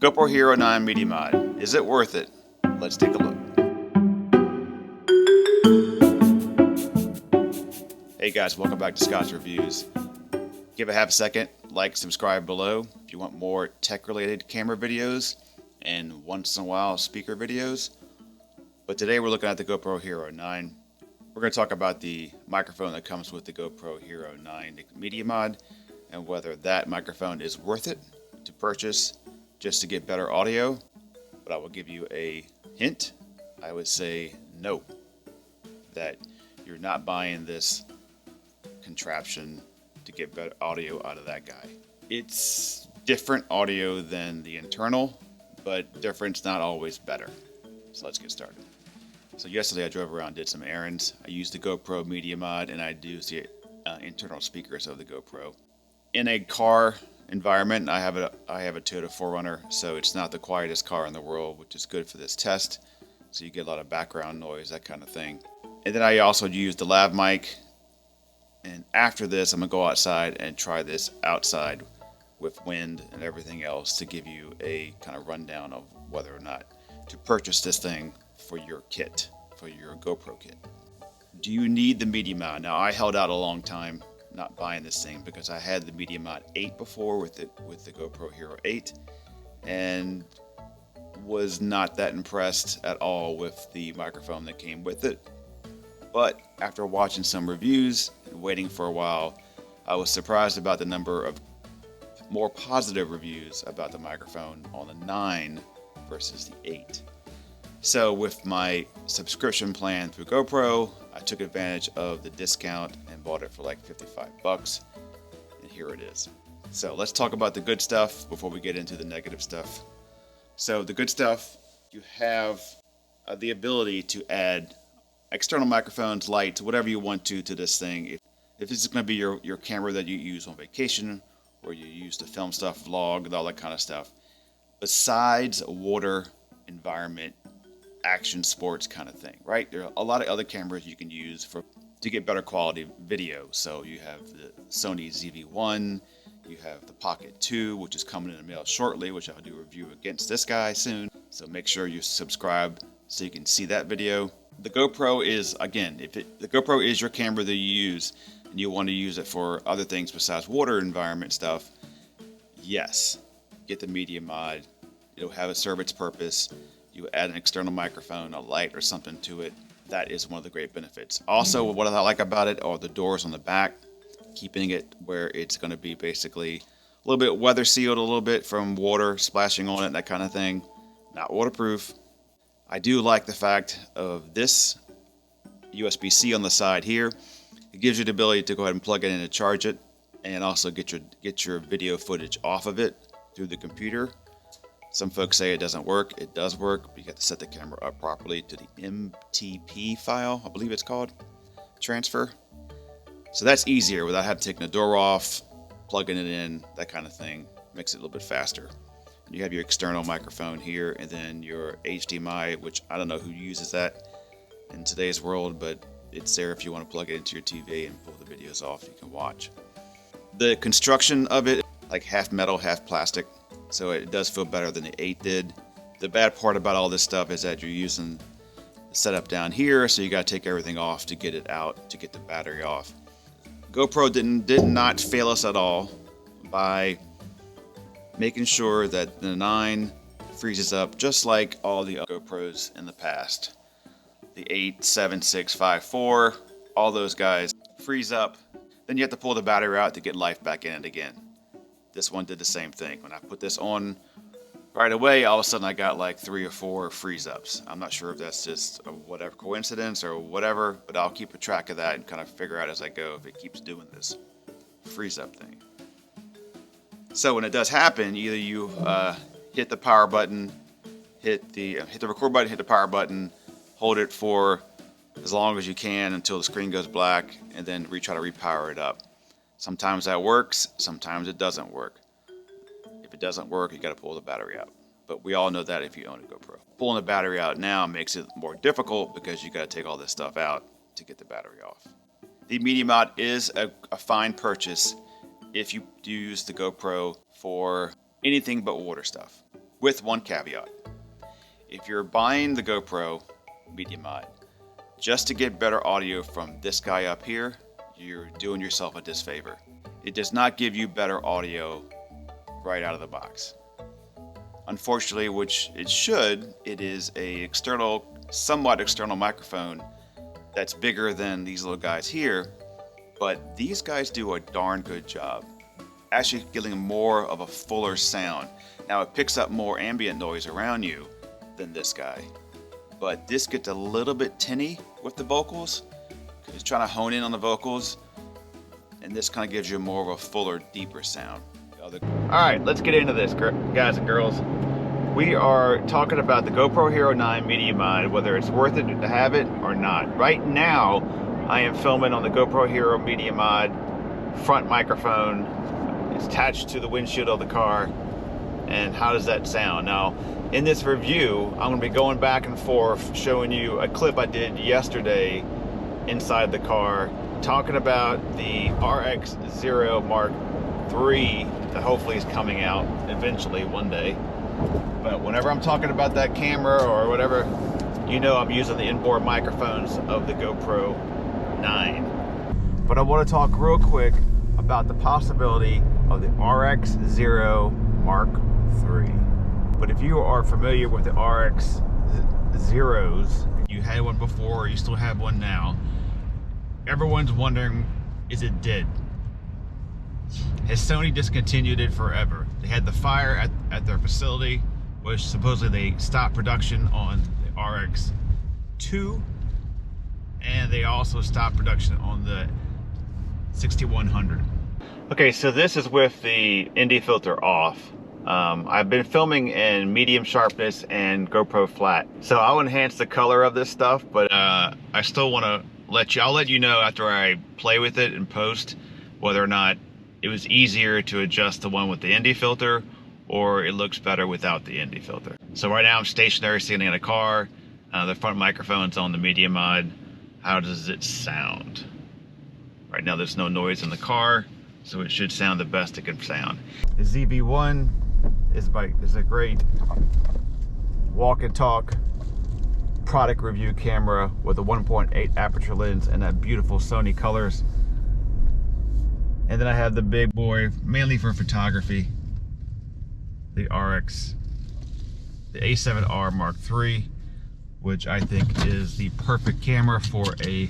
GoPro Hero 9 Media Mod. Is it worth it? Let's take a look. Hey guys, welcome back to Scott's Reviews. Give it half a second, like, subscribe below if you want more tech-related camera videos and once in a while speaker videos. But today we're looking at the GoPro Hero 9. We're going to talk about the microphone that comes with the GoPro Hero 9 Media Mod and whether that microphone is worth it to purchase just to get better audio. But I will give you a hint. I would say no, that you're not buying this contraption to get better audio out of that guy. It's different audio than the internal, but different's not always better. So let's get started. So yesterday I drove around, did some errands. I used the GoPro Media Mod and I used the internal speakers of the GoPro. In a car environment, I have a Toyota 4Runner, so it's not the quietest car in the world, which is good for this test. So you get a lot of background noise, that kind of thing. And then I also used the lav mic. And after this, I'm gonna go outside and try this outside with wind and everything else to give you a kind of rundown of whether or not to purchase this thing for your kit, for your GoPro kit. Do you need the Media Mod? Now, I held out a long time not buying this thing because I had the Media Mod 8 before with the GoPro Hero 8 and was not that impressed at all with the microphone that came with it. But after watching some reviews and waiting for a while, I was surprised about the number of more positive reviews about the microphone on the 9 versus the 8. So with my subscription plan through GoPro, I took advantage of the discount and bought it for like $55, and here it is. So let's talk about the good stuff before we get into the negative stuff. So the good stuff, you have the ability to add external microphones, lights, whatever you want to this thing. If this is going to be your camera that you use on vacation or you use to film stuff, vlog, all that kind of stuff, besides water, environment, action, sports kind of thing, right? There are a lot of other cameras you can use to get better quality video. So you have the Sony ZV1, you have the Pocket 2, which is coming in the mail shortly, which I'll do a review against this guy soon. So make sure you subscribe so you can see that video. The GoPro is, again, the GoPro is your camera that you use and you want to use it for other things besides water environment stuff, yes, get the Media Mod. It'll serve its purpose. You add an external microphone, a light or something to it. That is one of the great benefits. Also, what I like about it are the doors on the back, keeping it where it's going to be basically a little bit weather sealed, a little bit from water splashing on it, that kind of thing. Not waterproof. I do like the fact of this USB-C on the side here. It gives you the ability to go ahead and plug it in and charge it, and also get your video footage off of it through the computer. Some folks say it doesn't work. It does work, but you have to set the camera up properly to the MTP file, I believe it's called, transfer. So that's easier without having to take the door off, plugging it in, that kind of thing. Makes it a little bit faster. You have your external microphone here, and then your HDMI, which I don't know who uses that in today's world, but it's there if you want to plug it into your TV and pull the videos off, you can watch. The construction of it, like half metal, half plastic, so it does feel better than the 8 did. The bad part about all this stuff is that you're using the setup down here, so you got to take everything off to get it out, to get the battery off. GoPro did not fail us at all by making sure that the 9 freezes up just like all the other GoPros in the past. The 8, 7, 6, 5, 4, all those guys freeze up. Then you have to pull the battery out to get life back in it again. This one did the same thing. When I put this on right away, all of a sudden I got like 3 or 4 freeze ups. I'm not sure if that's just a whatever coincidence or whatever, but I'll keep a track of that and kind of figure out as I go if it keeps doing this freeze up thing. So when it does happen, either you hit the power button, hit the record button, hit the power button, hold it for as long as you can until the screen goes black, and then try to repower it up. Sometimes that works, sometimes it doesn't work. If it doesn't work, you got to pull the battery out. But we all know that if you own a GoPro. Pulling the battery out now makes it more difficult because you got to take all this stuff out to get the battery off. The Media Mod is a fine purchase if you do use the GoPro for anything but water stuff. with one caveat. If you're buying the GoPro Media Mod just to get better audio from this guy up here, you're doing yourself a disfavor. It does not give you better audio right out of the box. Unfortunately, which it should, it is a somewhat external microphone that's bigger than these little guys here, but these guys do a darn good job, actually getting more of a fuller sound. Now it picks up more ambient noise around you than this guy, but this gets a little bit tinny with the vocals, because it's trying to hone in on the vocals, and this kind of gives you more of a fuller, deeper sound. Alright, let's get into this, guys and girls. We are talking about the GoPro Hero 9 Media Mod, whether it's worth it to have it or not. Right now, I am filming on the GoPro Hero Media Mod front microphone. It's attached to the windshield of the car. And how does that sound? Now, in this review, I'm going to be going back and forth, showing you a clip I did yesterday inside the car, talking about the RX0 Mark III that hopefully is coming out eventually one day. But whenever I'm talking about that camera or whatever, you know I'm using the inboard microphones of the GoPro 9. But I want to talk real quick about the possibility of the RX0 Mark III. But if you are familiar with the RX Zeros, you had one before or you still have one now, everyone's wondering, is it dead? Has Sony discontinued it forever? They had the fire at their facility, which supposedly they stopped production on the RX2, and they also stopped production on the 6100. Okay, so this is with the ND filter off. I've been filming in medium sharpness and GoPro flat, so I'll enhance the color of this stuff, but I still want to I'll let you know after I play with it and post whether or not it was easier to adjust the one with the ND filter or it looks better without the ND filter. So right now I'm stationary, sitting in a car. The front microphone's on the Media Mod. How does it sound? Right now there's no noise in the car, so it should sound the best it can sound. The ZV1 is a great walk and talk product review camera with a 1.8 aperture lens and that beautiful Sony colors. And then I have the big boy, mainly for photography, the A7R Mark III, which I think is the perfect camera for a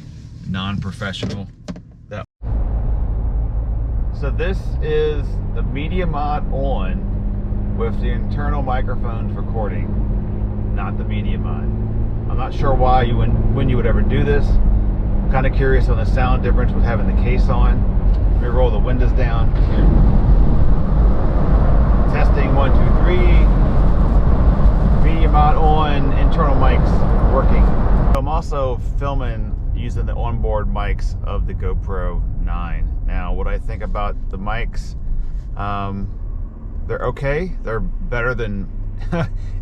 non-professional. So this is the Media Mod on with the internal microphones recording, not the Media Mod. I'm not sure why when you would ever do this. I'm kind of curious on the sound difference with having the case on. Let me roll the windows down here. Testing 1, 2, 3. Media Mod on, internal mics working. I'm also filming using the onboard mics of the GoPro 9. Now, what I think about the mics, they're okay. They're better than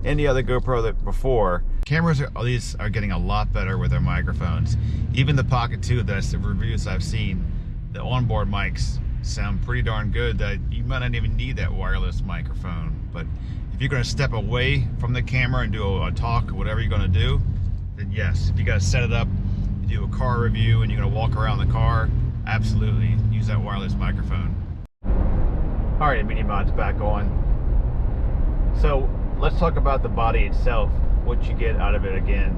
any other GoPro that before. Cameras are getting a lot better with their microphones. Even the Pocket 2, that's the reviews I've seen, the onboard mics sound pretty darn good that you might not even need that wireless microphone. But if you're going to step away from the camera and do a talk or whatever you're going to do, then yes. If you got to set it up, you do a car review and you're going to walk around the car, absolutely use that wireless microphone. Alright, Media Mod's back on. So let's talk about the body itself, what you get out of it again.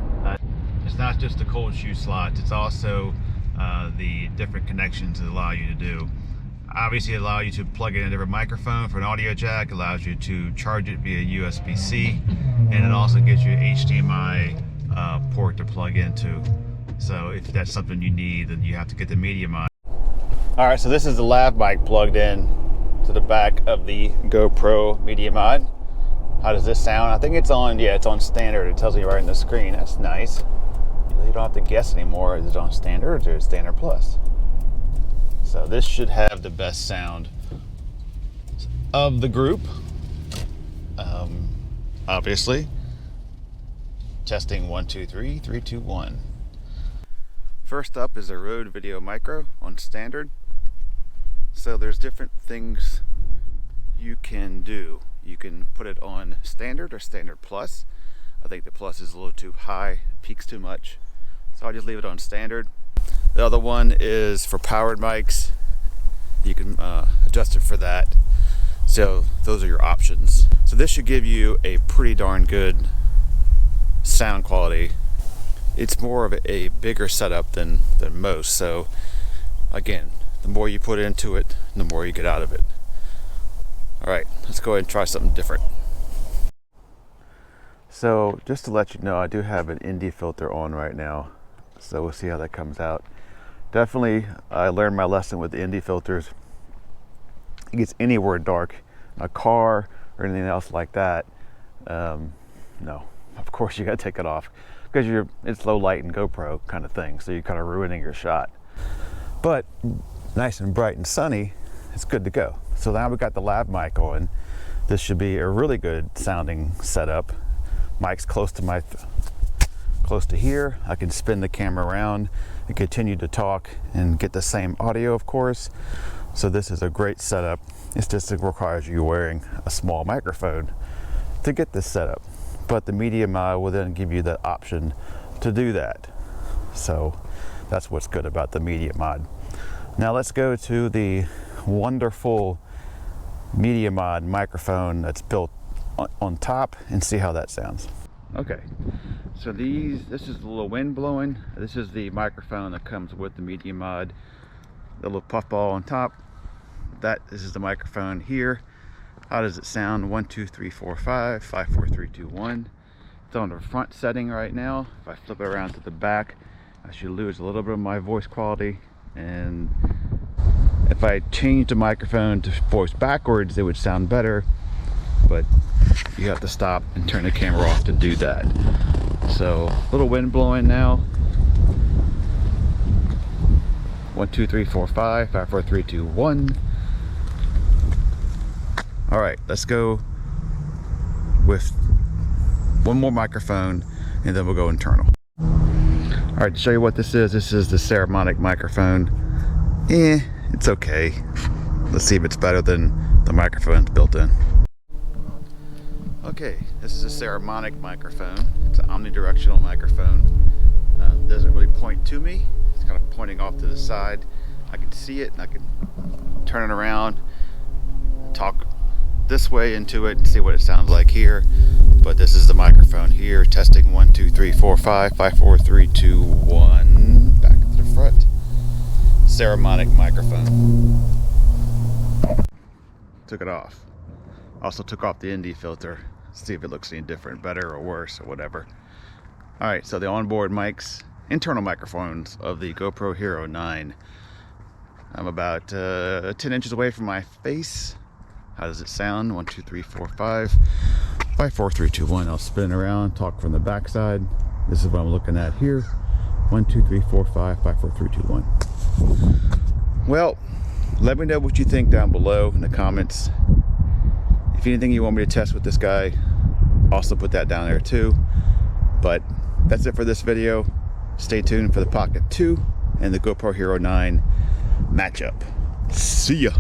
It's not just the cold shoe slots, it's also the different connections it allow you to do. Obviously it allows you to plug in a different microphone for an audio jack, allows you to charge it via USB-C, and it also gives you an HDMI port to plug into. So if that's something you need, then you have to get the Media Mod. Alright, so this is the lav mic plugged in to the back of the GoPro Media Mod. How does this sound? I think it's on, yeah, it's on standard. It tells you right on the screen. That's nice. You don't have to guess anymore. Is it on standard or is it standard plus? So this should have the best sound of the group. Obviously. Testing 1, 2, 3, 3, 2, 1. First up is a Rode Video Micro on standard. So there's different things you can do. You can put it on standard or standard plus. I think the plus is a little too high, peaks too much, so I'll just leave it on standard. The other one is for powered mics. You can adjust it for that. So those are your options. So this should give you a pretty darn good sound quality. It's more of a bigger setup than most. So again, the more you put into it, the more you get out of it. All right, let's go ahead and try something different. So just to let you know, I do have an ND filter on right now. So we'll see how that comes out. Definitely, I learned my lesson with the ND filters. It gets anywhere dark, a car or anything else like that. No, of course you gotta take it off because it's low light and GoPro kind of thing. So you're kind of ruining your shot. But nice and bright and sunny, it's good to go. So now we got the lav mic on. This should be a really good sounding setup. Mic's close to here. I can spin the camera around and continue to talk and get the same audio, of course. So this is a great setup. It just requires you wearing a small microphone to get this setup. But the Media Mod will then give you the option to do that. So that's what's good about the Media Mod. Now let's go to the wonderful Media Mod microphone that's built on top and see how that sounds. Okay, so this is the little wind blowing. This is the microphone that comes with the Media Mod. The little puffball on top. This is the microphone here. How does it sound? 1, 2, 3, 4, 5, 5, 4, 3, 2, 1. It's on the front setting right now. If I flip it around to the back, I should lose a little bit of my voice quality. And if I change the microphone to voice backwards, it would sound better. But you have to stop and turn the camera off to do that. So a little wind blowing now. 1, 2, 3, 4, 5, 5, 4, 3, 2, 1. All right, let's go with one more microphone and then we'll go internal. All right, to show you what this is the Saramonic Microphone. It's okay. Let's see if it's better than the microphones built in. Okay, this is a Saramonic microphone. It's an omnidirectional microphone. Doesn't really point to me. It's kind of pointing off to the side. I can see it and I can turn it around, talk this way into it and see what it sounds like here. But this is the microphone here. Testing 1, 2, 3, 4, 5, 5, 4, 3, 2, 1. Back to the front. Saramonic microphone. Took it off. Also took off the ND filter. See if it looks any different, better or worse or whatever. All right, so the onboard mics, internal microphones of the GoPro Hero 9. I'm about 10 inches away from my face. How does it sound? 1, 2, 3, 4, 5. 5, 4, 3, 2, 1. I'll spin around, talk from the back side. This is what I'm looking at here. 1, 2, 3, 4, 5, 5, 4, 3, 2, 1. Well, let me know what you think down below in the comments. If anything you want me to test with this guy, also put that down there too. But that's it for this video. Stay tuned for the Pocket 2 and the GoPro Hero 9 matchup. See ya.